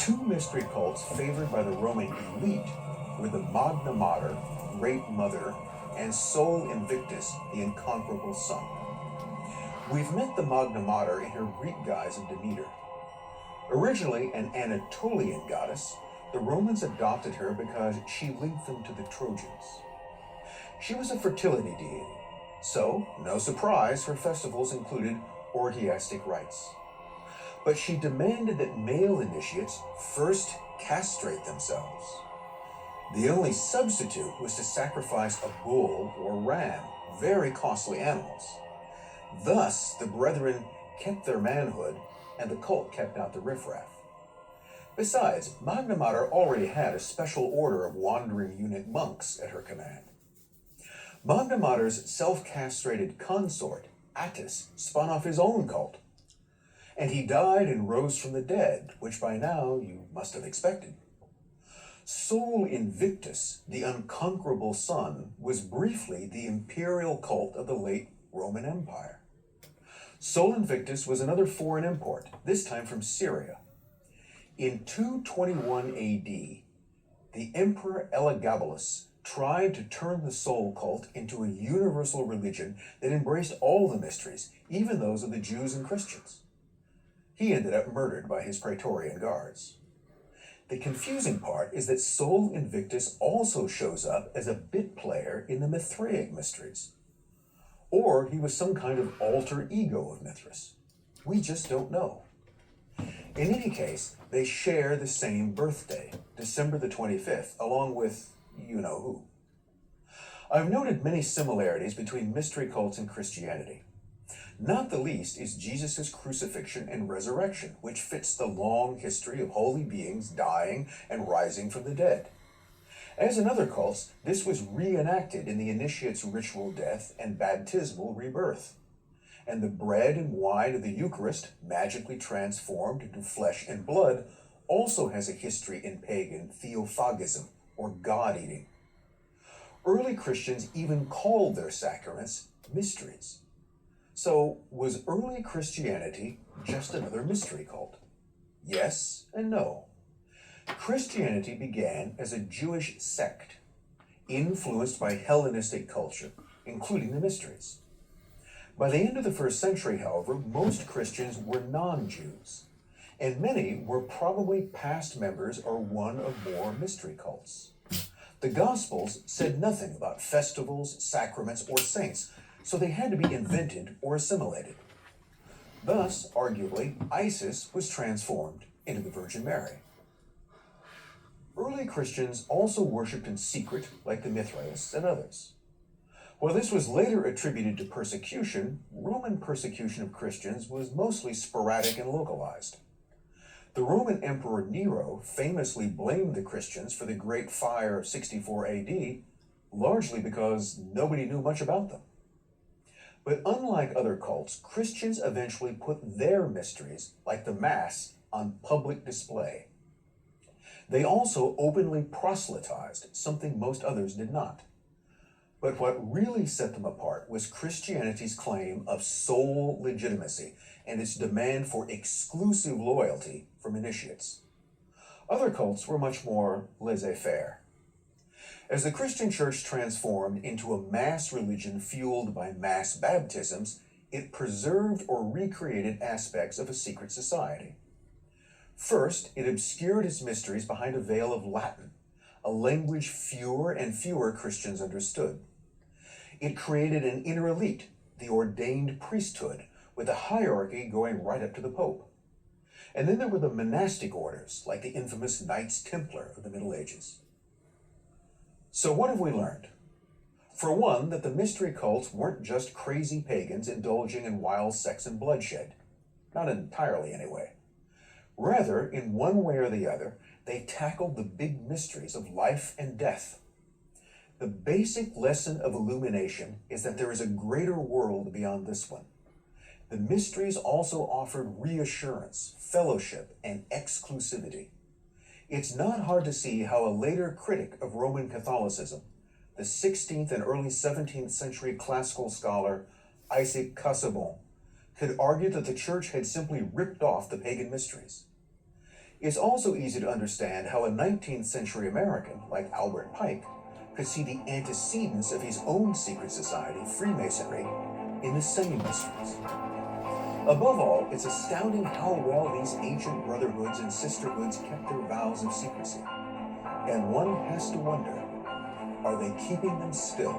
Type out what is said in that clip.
two mystery cults favored by the Roman elite were the Magna Mater, Great Mother, and Sol Invictus, the incomparable Sun. We've met the Magna Mater in her Greek guise of Demeter. Originally an Anatolian goddess, the Romans adopted her because she linked them to the Trojans. She was a fertility deity, so, no surprise, her festivals included orgiastic rites. But she demanded that male initiates first castrate themselves. The only substitute was to sacrifice a bull or ram, very costly animals. Thus, the brethren kept their manhood, and the cult kept out the riffraff. Besides, Magna Mater already had a special order of wandering eunuch monks at her command. Magna Mater's self-castrated consort, Attis, spun off his own cult. And he died and rose from the dead, which by now you must have expected. Sol Invictus, the unconquerable sun, was briefly the imperial cult of the late Roman Empire. Sol Invictus was another foreign import, this time from Syria. In 221 AD, the Emperor Elagabalus tried to turn the Sol cult into a universal religion that embraced all the mysteries, even those of the Jews and Christians. He ended up murdered by his Praetorian guards. The confusing part is that Sol Invictus also shows up as a bit player in the Mithraic mysteries. Or he was some kind of alter ego of Mithras. We just don't know. In any case, they share the same birthday, December the 25th, along with you-know-who. I've noted many similarities between mystery cults and Christianity. Not the least is Jesus' crucifixion and resurrection, which fits the long history of holy beings dying and rising from the dead. As in other cults, this was reenacted in the initiate's ritual death and baptismal rebirth. And the bread and wine of the Eucharist, magically transformed into flesh and blood, also has a history in pagan theophagism, or God-eating. Early Christians even called their sacraments mysteries. So, was early Christianity just another mystery cult? Yes and no. Christianity began as a Jewish sect, influenced by Hellenistic culture, including the mysteries. By the end of the first century, however, most Christians were non-Jews, and many were probably past members or one of more mystery cults. The Gospels said nothing about festivals, sacraments, or saints, so they had to be invented or assimilated. Thus, arguably, Isis was transformed into the Virgin Mary. Early Christians also worshipped in secret, like the Mithraists and others. While this was later attributed to persecution, Roman persecution of Christians was mostly sporadic and localized. The Roman Emperor Nero famously blamed the Christians for the Great Fire of 64 AD, largely because nobody knew much about them. But unlike other cults, Christians eventually put their mysteries, like the Mass, on public display. They also openly proselytized, something most others did not. But what really set them apart was Christianity's claim of sole legitimacy and its demand for exclusive loyalty from initiates. Other cults were much more laissez-faire. As the Christian church transformed into a mass religion fueled by mass baptisms, it preserved or recreated aspects of a secret society. First, it obscured its mysteries behind a veil of Latin, a language fewer and fewer Christians understood. It created an inner elite, the ordained priesthood, with a hierarchy going right up to the Pope. And then there were the monastic orders, like the infamous Knights Templar of the Middle Ages. So what have we learned? For one, that the mystery cults weren't just crazy pagans indulging in wild sex and bloodshed. Not entirely, anyway. Rather, in one way or the other, they tackled the big mysteries of life and death. The basic lesson of illumination is that there is a greater world beyond this one. The mysteries also offered reassurance, fellowship, and exclusivity. It's not hard to see how a later critic of Roman Catholicism, the 16th and early 17th century classical scholar Isaac Casaubon, could argue that the church had simply ripped off the pagan mysteries. It's also easy to understand how a 19th century American like Albert Pike could see the antecedents of his own secret society, Freemasonry, in the same mysteries. Above all, it's astounding how well these ancient brotherhoods and sisterhoods kept their vows of secrecy. And one has to wonder, are they keeping them still?